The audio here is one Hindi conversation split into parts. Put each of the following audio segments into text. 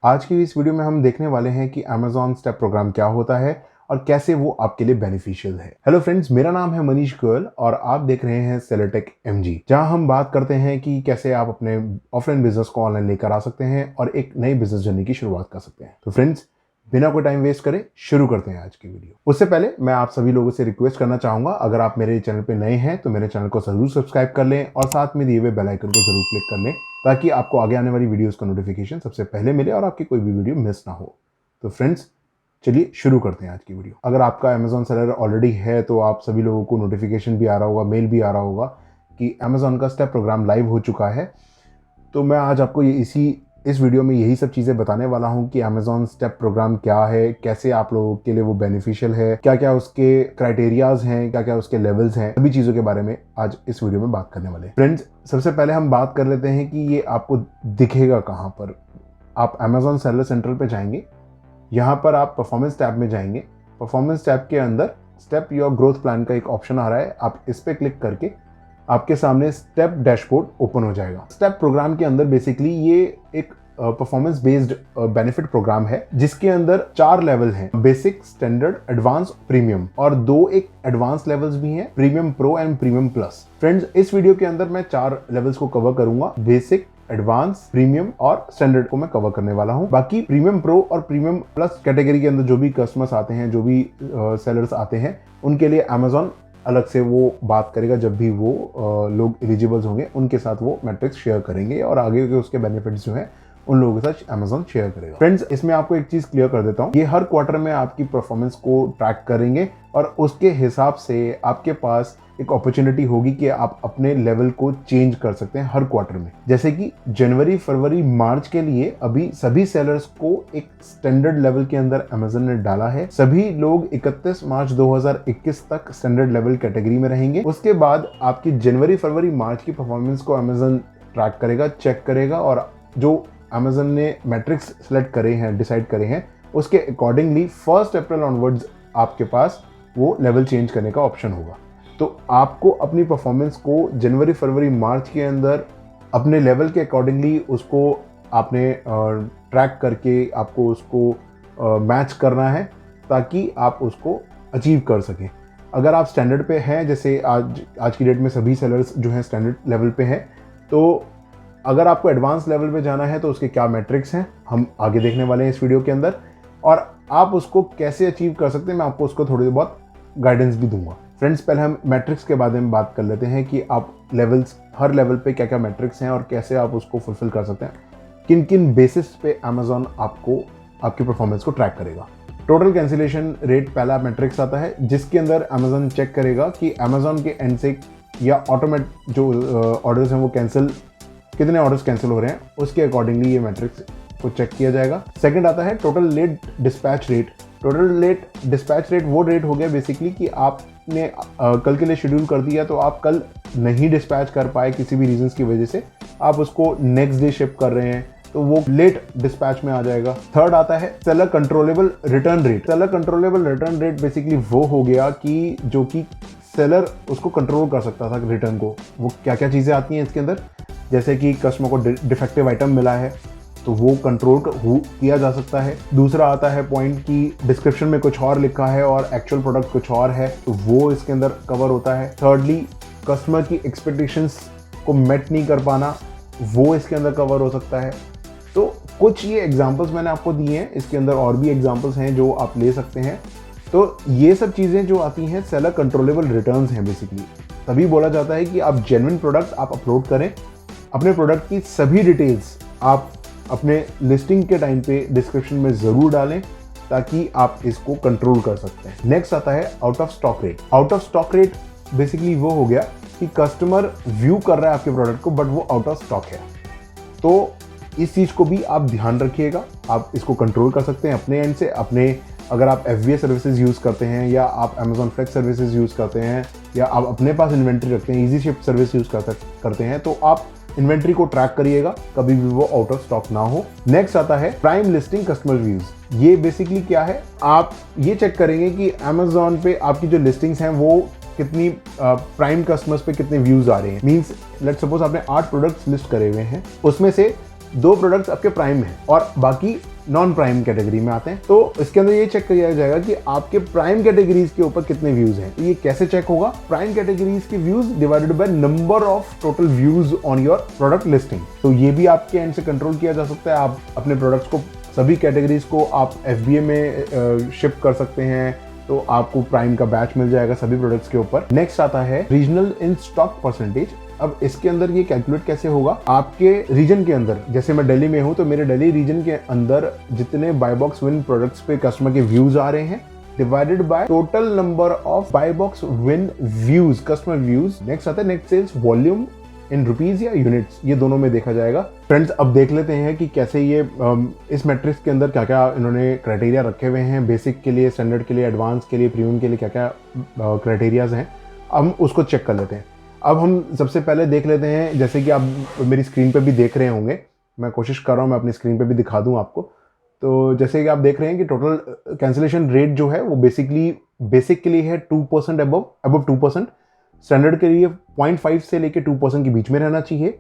आज की इस वीडियो में हम देखने वाले हैं कि Amazon स्टेप प्रोग्राम क्या होता है और कैसे वो आपके लिए बेनिफिशियल है। हेलो फ्रेंड्स, मेरा नाम है मनीष गोयल और आप देख रहे हैं सेलरटेक एमजी, जहां हम बात करते हैं कि कैसे आप अपने ऑफलाइन बिजनेस को ऑनलाइन लेकर आ सकते हैं और एक नई बिजनेस जर्नी की शुरुआत कर सकते हैं। तो फ्रेंड्स, बिना कोई टाइम वेस्ट करे शुरू करते हैं आज की वीडियो। उससे पहले मैं आप सभी लोगों से रिक्वेस्ट करना चाहूंगा, अगर आप मेरे चैनल पे नए हैं तो मेरे चैनल को जरूर सब्सक्राइब कर लें और साथ में दिए हुए बेल आइकन को जरूर क्लिक कर लें ताकि आपको आगे आने वाली वीडियोस का नोटिफिकेशन सबसे पहले मिले और आपकी कोई भी वीडियो मिस ना हो। तो फ्रेंड्स, चलिए शुरू करते हैं आज की वीडियो। अगर आपका Amazon सेलर ऑलरेडी है तो आप सभी लोगों को नोटिफिकेशन भी आ रहा होगा, मेल भी आ रहा होगा कि Amazon का स्टेप प्रोग्राम लाइव हो चुका है। तो मैं आज आपको इस वीडियो में यही सब चीज़ें बताने वाला हूं कि Amazon स्टेप प्रोग्राम क्या है, कैसे आप लोगों के लिए वो बेनिफिशियल है, क्या क्या उसके क्राइटेरियाज हैं, क्या क्या उसके लेवल्स हैं, सभी चीज़ों के बारे में आज इस वीडियो में बात करने वाले हैं। फ्रेंड्स, सबसे पहले हम बात कर लेते हैं कि ये आपको दिखेगा कहाँ पर। आप Amazon सेलर सेंट्रल पे जाएंगे, यहाँ पर आप परफॉर्मेंस टैब में जाएंगे। परफॉर्मेंस टैब के अंदर स्टेप योर ग्रोथ प्लान का एक ऑप्शन आ रहा है, आप इस पे क्लिक करके आपके सामने स्टेप डैशबोर्ड ओपन हो जाएगा। स्टेप प्रोग्राम के अंदर बेसिकली ये एक परफॉर्मेंस बेस्ड बेनिफिट प्रोग्राम है जिसके अंदर 4 लेवल हैं, बेसिक, स्टैंडर्ड, एडवांस, प्रीमियम, और 2 एक एडवांस लेवल्स भी हैं, premium pro and premium plus. Friends, इस वीडियो के अंदर मैं 4 लेवल्स को कवर करूंगा, बेसिक, एडवांस, प्रीमियम और स्टैंडर्ड को मैं कवर करने वाला हूं। बाकी प्रीमियम प्रो और प्रीमियम प्लस कैटेगरी के अंदर जो भी कस्टमर्स आते हैं, जो भी सेलर्स आते हैं, उनके लिए Amazon अलग से वो बात करेगा जब भी वो लोग एलिजिबल्स होंगे, उनके साथ वो मैट्रिक्स शेयर करेंगे और आगे के उसके बेनिफिट्स जो हैं उन लोगों के साथ Amazon शेयर करेगा। फ्रेंड्स, इसमें आपको एक चीज क्लियर कर देता हूँ, ये हर क्वार्टर में आपकी परफॉर्मेंस को ट्रैक करेंगे और उसके हिसाब से आपके पास एक अपॉर्चुनिटी होगी कि आप अपने लेवल को चेंज कर सकते हैं हर क्वार्टर में। जैसे कि जनवरी, फरवरी, मार्च के लिए अभी सभी सेलर्स को एक स्टैंडर्ड लेवल के अंदर Amazon ने डाला है। सभी लोग 31 मार्च 2021 तक स्टैंडर्ड लेवल कैटेगरी में रहेंगे। उसके बाद आपकी जनवरी, फरवरी, मार्च की परफॉर्मेंस को Amazon ट्रैक करेगा, चेक करेगा और जो Amazon ने मैट्रिक्स सेलेक्ट करे हैं, डिसाइड करे हैं, उसके अकॉर्डिंगली 1 अप्रैल ऑनवर्ड्स आपके पास वो लेवल चेंज करने का ऑप्शन होगा। तो आपको अपनी परफॉर्मेंस को जनवरी, फरवरी, मार्च के अंदर अपने लेवल के अकॉर्डिंगली उसको आपने ट्रैक करके आपको उसको मैच करना है ताकि आप उसको अचीव कर सकें। अगर आप स्टैंडर्ड पे हैं, जैसे आज की डेट में सभी सेलर्स जो हैं स्टैंडर्ड लेवल पे हैं, तो अगर आपको एडवांस लेवल पे जाना है तो उसके क्या मैट्रिक्स हैं हम आगे देखने वाले हैं इस वीडियो के अंदर, और आप उसको कैसे अचीव कर सकते हैं मैं आपको उसको थोड़ी बहुत गाइडेंस भी दूंगा। फ्रेंड्स, पहले हम मैट्रिक्स के बारे में बात कर लेते हैं कि आप लेवल्स, हर लेवल पे क्या क्या मैट्रिक्स हैं और कैसे आप उसको फुलफिल कर सकते हैं, किन किन बेसिस पे Amazon आपको आपकी परफॉर्मेंस को ट्रैक करेगा। टोटल कैंसिलेशन रेट पहला मैट्रिक्स आता है जिसके अंदर Amazon चेक करेगा कि Amazon के एंड से या ऑटोमेट जो ऑर्डर्स हैं वो कितने ऑर्डर्स कैंसिल हो रहे हैं, उसके अकॉर्डिंगली ये मैट्रिक्स को चेक किया जाएगा। सेकंड आता है total late dispatch rate. Total late dispatch rate वो रेट हो गया बेसिकली कि आपने कल के लिए शेड्यूल कर दिया तो आप कल नहीं डिस्पैच कर पाए किसी भी रीजंस की वजह से, आप उसको नेक्स्ट डे शिप कर रहे हैं तो वो लेट डिस्पैच में आ जाएगा। थर्ड आता है seller controllable return rate. Seller controllable return rate basically वो हो गया कि जो कि सेलर उसको कंट्रोल कर सकता था रिटर्न को। वो क्या क्या चीज़ें आती हैं इसके अंदर, जैसे कि कस्टमर को डिफेक्टिव आइटम मिला है तो वो कंट्रोल किया जा सकता है। दूसरा आता है पॉइंट कि डिस्क्रिप्शन में कुछ और लिखा है और एक्चुअल प्रोडक्ट कुछ और है, तो वो इसके अंदर कवर होता है। थर्डली, कस्टमर की एक्सपेक्टेशंस को मेट नहीं कर पाना, वो इसके अंदर कवर हो सकता है। तो कुछ ये एग्जांपल्स मैंने आपको दिए हैं, इसके अंदर और भी एग्जांपल्स हैं जो आप ले सकते हैं। तो ये सब चीज़ें जो आती हैं सेलर कंट्रोलेबल रिटर्न्स हैं बेसिकली। तभी बोला जाता है कि आप जेन्युइन प्रोडक्ट आप अपलोड करें, अपने प्रोडक्ट की सभी डिटेल्स आप अपने लिस्टिंग के टाइम पे डिस्क्रिप्शन में ज़रूर डालें ताकि आप इसको कंट्रोल कर सकते हैं। नेक्स्ट आता है out of stock rate. Out of stock rate basically वो हो गया कि कस्टमर व्यू कर रहा है आपके प्रोडक्ट को बट वो आउट ऑफ स्टॉक है, तो इस चीज़ को भी आप ध्यान रखिएगा। आप इसको कंट्रोल कर सकते हैं अपने एंड से। अगर आप FBA सर्विसेज यूज़ करते हैं या आप Amazon फ्लेक्स सर्विसेज यूज़ करते हैं या आप अपने पास इन्वेंट्री रखते हैं, ईजी शिप सर्विस यूज़ करते हैं, तो आप इन्वेंट्री को ट्रैक करिएगा, कभी भी वो आउट ऑफ स्टॉक ना हो। नेक्स्ट आता है प्राइम लिस्टिंग कस्टमर व्यूज। ये बेसिकली क्या है, आप ये चेक करेंगे कि Amazon पे आपकी जो लिस्टिंग्स हैं वो कितनी प्राइम कस्टमर्स पे कितने व्यूज आ रहे हैं। मींस लेट्स सपोज आपने 8 प्रोडक्ट्स लिस्ट करे हुए हैं, उसमें से 2 प्रोडक्ट्स आपके प्राइम हैं और बाकी नॉन प्राइम कैटेगरी में आते हैं। तो इसके अंदर ये चेक किया जाएगा कि आपके प्राइम कैटेगरीज के ऊपर कितने व्यूज हैं। तो ये कैसे चेक होगा? प्राइम कैटेगरीज के views divided by number of total views on your product listing. तो ये भी आपके एंड से कंट्रोल किया जा सकता है। आप अपने प्रोडक्ट्स को, सभी कैटेगरीज को आप FBA में शिप कर सकते हैं, तो आपको प्राइम का बैच मिल जाएगा सभी प्रोडक्ट्स के ऊपर। नेक्स्ट आता है रीजनल इन स्टॉक परसेंटेज। अब इसके अंदर ये कैलकुलेट कैसे होगा? आपके रीजन के अंदर, जैसे मैं दिल्ली में हूं तो मेरे दिल्ली रीजन के अंदर जितने बाय बॉक्स विन प्रोडक्ट्स पे कस्टमर के व्यूज आ रहे हैं divided by total number of buy box win views, customer views. Next आता है net sales volume in rupees या यूनिट्स, ये दोनों में देखा जाएगा। फ्रेंड्स, अब देख लेते हैं कि कैसे ये इस मैट्रिक्स के अंदर क्या क्या इन्होंने क्राइटेरिया रखे हुए हैं। बेसिक के लिए, स्टैंडर्ड के लिए, एडवांस के लिए, प्रीमियम के लिए क्या क्या क्राइटेरियाज हैं, हम उसको चेक कर लेते हैं। अब हम सबसे पहले देख लेते हैं, जैसे कि आप मेरी स्क्रीन पे भी देख रहे होंगे, मैं कोशिश कर रहा हूँ मैं अपनी स्क्रीन पे भी दिखा दूँ आपको। तो जैसे कि आप देख रहे हैं कि टोटल कैंसिलेशन रेट जो है वो बेसिक के लिए है 2% अबव 2%, स्टैंडर्ड के लिए 0.5 से लेके 2% के बीच में रहना चाहिए।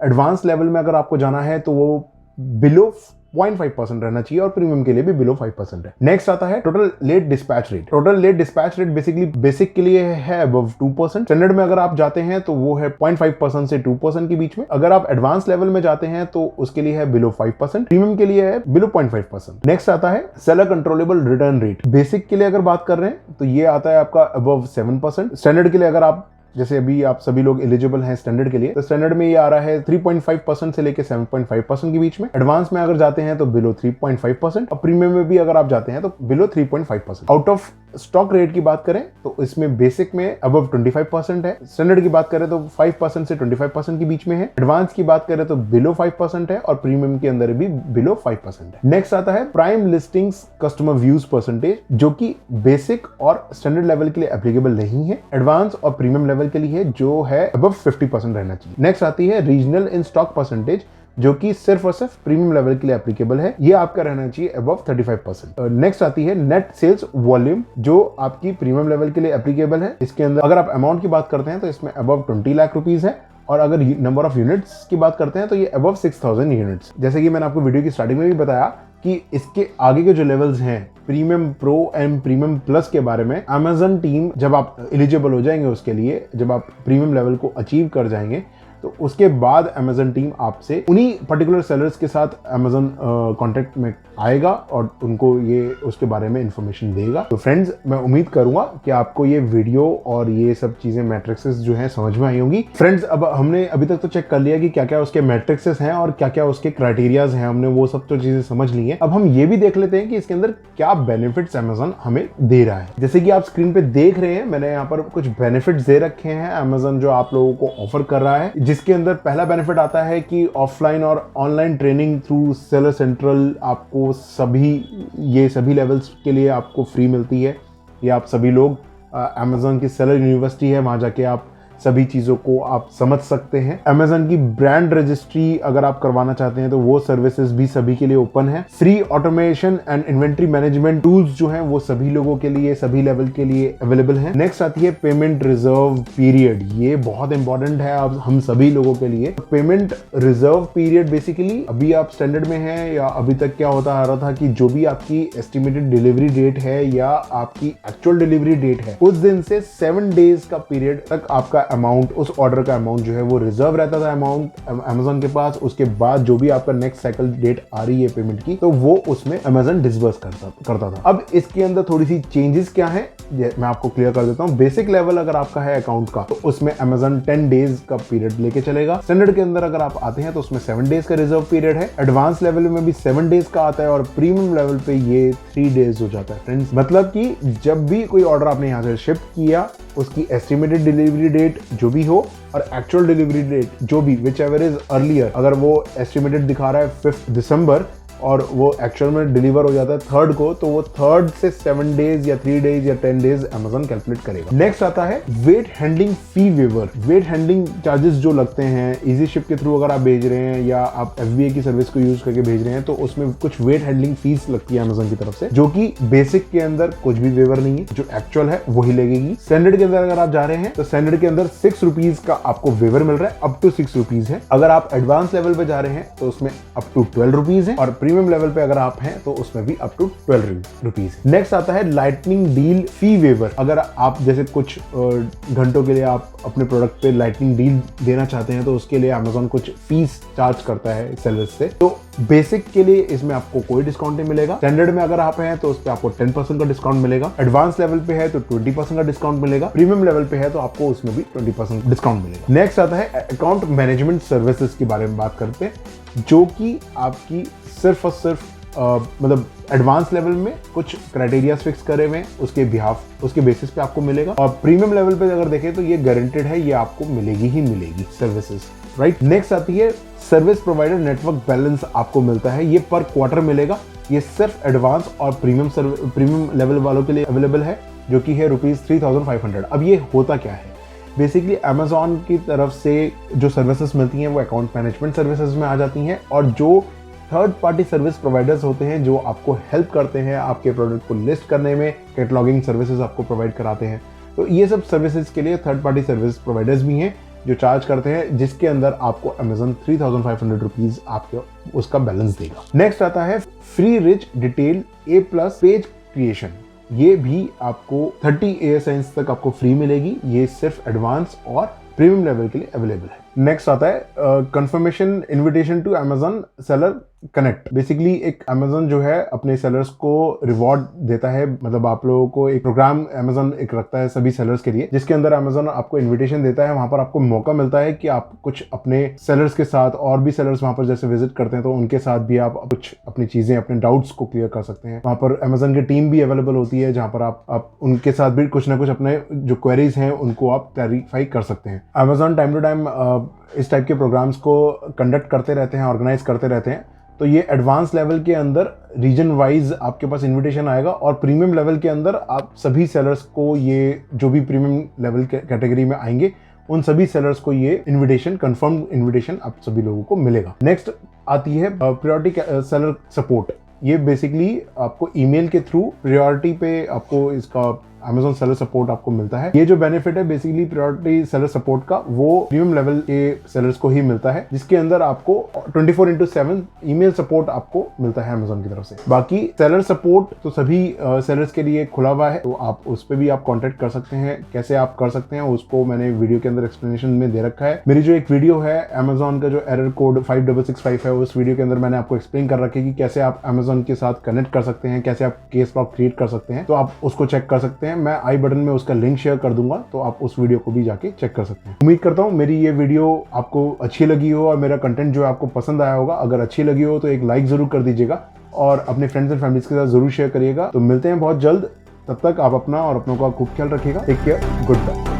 एडवांस लेवल में अगर आपको जाना है तो वो बिलो 0.5% रहना चाहिए और प्रीमियम के लिए भी बिलो 5% है। नेक्स्ट आता है total late dispatch rate. Total late dispatch rate basically basic के लिए है अबव 2%, स्टैंडर्ड में अगर आप जाते हैं तो वो है 0.5% से 2% के बीच में। अगर आप एडवांस लेवल में जाते हैं तो उसके लिए है बिलो 5%, प्रीमियम के लिए है बिलो 0.5%। नेक्स्ट आता है seller controllable return rate. Basic के लिए अगर बात कर रहे हैं तो ये आता है आपका अबव 7%, स्टैंडर्ड के लिए अगर आप, जैसे अभी आप सभी लोग एलिजिबल हैं स्टैंडर्ड के लिए, तो स्टैंडर्ड में ये आ रहा है 3.5% से लेके 7.5% के बीच में। एडवांस में अगर जाते हैं तो बिलो 3.5% और प्रीमियम में भी अगर आप जाते हैं तो below 3.5%। Out of stock rate की बात करें तो इसमें बेसिक में अबव 25% है, स्टैंडर्ड की बात करें तो 5% से 25% के बीच में है, एडवांस की बात करें तो बिलो 5% है और प्रीमियम के अंदर भी बिलो 5% है। नेक्स्ट आता है prime listings customer views percentage, जो कि बेसिक और स्टैंडर्ड लेवल के लिए एप्लीकेबल नहीं है, एडवांस और प्रीमियम लेवल के लिए जो है अबव 50% रहना चाहिए। नेक्स्ट आती है रीजनल इन स्टॉक परसेंटेज, जो कि सिर्फ और सिर्फ प्रीमियम लेवल के लिए एप्लीकेबल है, ये आपका रहना चाहिए अबव 35%। नेक्स्ट आती है नेट सेल्स वॉल्यूम, जो आपकी प्रीमियम लेवल के लिए एप्लीकेबल है। इसके अंदर अगर आप अमाउंट की बात करते हैं तो इसमें अबव 20 लाख रुपीज है और अगर नंबर ऑफ यूनिट्स की बात करते हैं तो ये अबव 6000 यूनिट्स। जैसे कि मैंने आपको वीडियो की स्टार्टिंग में भी बताया कि इसके आगे के जो लेवल्स हैं premium pro and premium plus के बारे में, Amazon टीम जब आप एलिजिबल हो जाएंगे उसके लिए, जब आप प्रीमियम लेवल को अचीव कर जाएंगे तो उसके बाद Amazon टीम आपसे उन्हीं पर्टिकुलर सेलर्स के साथ Amazon कॉन्टेक्ट में आएगा और उनको ये उसके बारे में इंफॉर्मेशन देगा। तो फ्रेंड्स, मैं उम्मीद करूंगा कि आपको ये वीडियो और ये सब चीजें मैट्रिक्सेस जो हैं समझ में आई होंगी। फ्रेंड्स, अब हमने अभी तक तो चेक कर लिया कि क्या क्या उसके मैट्रिक्सेस हैं और क्या क्या उसके क्राइटेरियाज हैं, हमने वो सब तो चीजें समझ ली हैं। अब हम ये भी देख लेते हैं कि इसके अंदर क्या बेनिफिट्स Amazon हमें दे रहा है। जैसे कि आप स्क्रीन पे देख रहे हैं, मैंने यहाँ पर कुछ बेनिफिट्स दे रखे हैं Amazon जो आप लोगों को ऑफर कर रहा है, जिसके अंदर पहला बेनिफिट आता है कि ऑफलाइन और online training through seller central आपको सभी लेवल्स के लिए आपको फ्री मिलती है। ये आप सभी लोग Amazon की सेलर यूनिवर्सिटी है, वहां जाके आप सभी चीज़ों को आप समझ सकते हैं। Amazon की ब्रांड रजिस्ट्री अगर आप करवाना चाहते हैं तो वो सर्विसेज भी सभी के लिए ओपन है। Free automation and inventory management tools जो हैं वो सभी लोगों के लिए, सभी लेवल के लिए अवेलेबल हैं। नेक्स्ट आती है पेमेंट रिजर्व पीरियड। ये बहुत इंपॉर्टेंट है अब हम सभी लोगों के लिए। पेमेंट रिजर्व पीरियड बेसिकली अभी आप स्टैंडर्ड में है या अभी तक क्या होता आ रहा था कि जो भी आपकी एस्टिमेटेड डिलीवरी डेट है या आपकी एक्चुअल डिलीवरी डेट है, उस दिन से 7 डेज का पीरियड तक आपका अमाउंट, उस ऑर्डर का अमाउंट जो है वो रिजर्व रहता था अमाउंट Amazon के पास। उसके बाद जो भी आपका नेक्स्ट साइकिल डेट आ रही है पेमेंट की, तो वो उसमें Amazon डिसबर्स करता था। अब इसके अंदर थोड़ी सी चेंजेस क्या है मैं आपको क्लियर कर देता हूं। बेसिक लेवल अगर आपका है अकाउंट का तो उसमें Amazon 10 डेज का पीरियड लेके चलेगा। स्टैंडर्ड के अंदर अगर आप आते हैं तो उसमें 7 डेज का रिजर्व पीरियड है। एडवांस लेवल में भी 7 डेज का आता है और प्रीमियम लेवल पे ये 3 डेज हो जाता है। फ्रेंड्स, मतलब कि जब भी कोई ऑर्डर आपने यहाँ से शिफ्ट किया, उसकी एस्टिमेटेड डिलीवरी डेट जो भी हो और एक्चुअल डिलीवरी डेट जो भी, विच एवर इज अर्लियर, अगर वो एस्टिमेटेड दिखा रहा है 5 दिसंबर और वो एक्चुअल में डिलीवर हो जाता है 3rd को, तो वो 3rd से 7 डेज या 3 डेज या 10 डेज Amazon कैलकुलेट करेगा। नेक्स्ट आता है weight handling fee waiver. Weight handling charges जो लगते हैं इजी शिप के थ्रू अगर आप भेज रहे हैं या आप FBA की सर्विस को यूज करके भेज रहे हैं, तो उसमें कुछ वेट हैंडलिंग फीस लगती है Amazon की तरफ से, जो कि बेसिक के अंदर कुछ भी वेवर नहीं है, जो एक्चुअल है वही लगेगी। स्टैंडर्ड के अंदर अगर आप जा रहे हैं तो स्टैंडर्ड के अंदर 6 रुपीज का आपको वेवर मिल रहा है, अप टू 6 रुपीज है। अगर आप एडवांस लेवल पे जा रहे हैं तो उसमें अप टू 12 रुपीज है, और प्रीमियम लेवल पे अगर आप हैं तो उसमें भी अप टू 12 रुपीज। नेक्स्ट आता है लाइटनिंग डील फी वेवर। अगर आप जैसे कुछ घंटों के लिए आप अपने प्रोडक्ट पे लाइटनिंग डील देना चाहते हैं तो उसके लिए Amazon कुछ फीस चार्ज करता है सेलर्स से। तो बेसिक के लिए इसमें आपको कोई डिस्काउंट नहीं मिलेगा। स्टैंडर्ड में अगर आप हैं तो उस पर आपको 10% का डिस्काउंट मिलेगा। एडवांस लेवल पे है तो 20% का डिस्काउंट मिलेगा। प्रीमियम लेवल पे है तो आपको उसमें भी 20% डिस्काउंट मिलेगा। नेक्स्ट आता है अकाउंट मैनेजमेंट सर्विसेज के बारे में बात करते हैं, जो कि आपकी सिर्फ और सिर्फ मतलब एडवांस लेवल में कुछ क्राइटेरिया फिक्स करे हुए हैं, उसके बेसिस पे आपको मिलेगा। और प्रीमियम लेवल पे अगर देखें तो ये गारंटेड है, ये आपको मिलेगी ही मिलेगी सर्विसेज, राइट। नेक्स्ट आती है सर्विस प्रोवाइडर नेटवर्क बैलेंस आपको मिलता है, ये पर क्वार्टर मिलेगा। ये सिर्फ एडवांस और प्रीमियम लेवल वालों के लिए अवेलेबल है, जो कि है ₹3,500। अब ये होता क्या है, बेसिकली Amazon की तरफ से जो सर्विसेज मिलती हैं वो अकाउंट मैनेजमेंट सर्विसेज में आ जाती हैं, और जो थर्ड पार्टी सर्विस प्रोवाइडर्स होते हैं जो आपको हेल्प करते हैं आपके प्रोडक्ट को लिस्ट करने में, कैटलॉगिंग सर्विसेज आपको प्रोवाइड कराते हैं, तो ये सब सर्विसेज के लिए थर्ड पार्टी सर्विस प्रोवाइडर्स भी हैं जो चार्ज करते हैं, जिसके अंदर आपको Amazon 3,500 रुपीज आपको उसका बैलेंस देगा। नेक्स्ट आता है free rich detail A+ page creation. ये भी आपको 30 ASINs तक आपको फ्री मिलेगी। ये सिर्फ एडवांस और प्रीमियम लेवल के लिए अवेलेबल है। नेक्स्ट आता है confirmation invitation to Amazon seller connect. Basically एक Amazon जो है अपने सेलर्स को रिवॉर्ड देता है, मतलब आप लोगों को एक प्रोग्राम Amazon एक रखता है सभी सेलर्स के लिए, जिसके अंदर Amazon आपको इनविटेशन देता है। वहां पर आपको मौका मिलता है कि आप कुछ अपने सेलर्स के साथ, और भी सेलर्स वहां पर जैसे विजिट करते हैं तो उनके साथ भी आप कुछ अपनी चीजें, अपने डाउट्स को क्लियर कर सकते हैं। वहां पर Amazon की टीम भी अवेलेबल होती है, जहां पर आप उनके साथ भी कुछ ना कुछ अपने जो क्वेरीज हैं उनको आप क्लैरिफाई कर सकते हैं। Amazon टाइम टू टाइम इस टाइप के प्रोग्राम्स को कंडक्ट करते रहते हैं, ऑर्गेनाइज करते रहते हैं। तो ये एडवांस लेवल के अंदर रीजन वाइज आपके पास इनविटेशन आएगा, और प्रीमियम लेवल के अंदर आप सभी सेलर्स को, ये जो भी प्रीमियम लेवल कैटेगरी में आएंगे उन सभी सेलर्स को ये इनविटेशन, कंफर्म्ड इनविटेशन आप सभी लोगों को मिलेगा। नेक्स्ट आती है प्रायोरिटी सेलर सपोर्ट। ये बेसिकली आपको ईमेल के थ्रू प्रायोरिटी पे आपको इसका Amazon सेलर सपोर्ट आपको मिलता है। ये जो बेनिफिट है बेसिकली प्रायोरिटी सेलर सपोर्ट का, वो प्रीमियम लेवल के सेलर्स को ही मिलता है, जिसके अंदर आपको 24/7 ईमेल सपोर्ट आपको मिलता है Amazon की तरफ से। बाकी सेलर सपोर्ट तो सभी सेलर्स के लिए खुला हुआ है, तो आप उस पर भी आप कॉन्टेक्ट कर सकते हैं। कैसे आप कर सकते हैं उसको मैंने वीडियो के अंदर एक्सप्लेनेशन में दे रखा है। मेरी जो एक वीडियो है Amazon का जो एरर कोड 5665 है, उस वीडियो के अंदर मैंने आपको एक्सप्लेन कर रखा है कि कैसे आप Amazon के साथ कनेक्ट कर सकते हैं, कैसे आप केस लॉग क्रिएट कर सकते हैं। तो आप उसको चेक कर सकते हैं, मैं आई बटन में उसका लिंक शेयर कर दूंगा, तो आप उस वीडियो को भी जाके चेक कर सकते हैं। उम्मीद करता हूं मेरी ये वीडियो आपको अच्छी लगी हो और मेरा कंटेंट जो है आपको पसंद आया होगा। अगर अच्छी लगी हो तो एक लाइक जरूर कर दीजिएगा और अपने फ्रेंड्स एंड फैमिलीज के साथ जरूर शेयर करिएगा। तो मिलते हैं बहुत जल्द, तब तक आप अपना और अपनों का खूब ख्याल रखिएगा। Take care, good bye.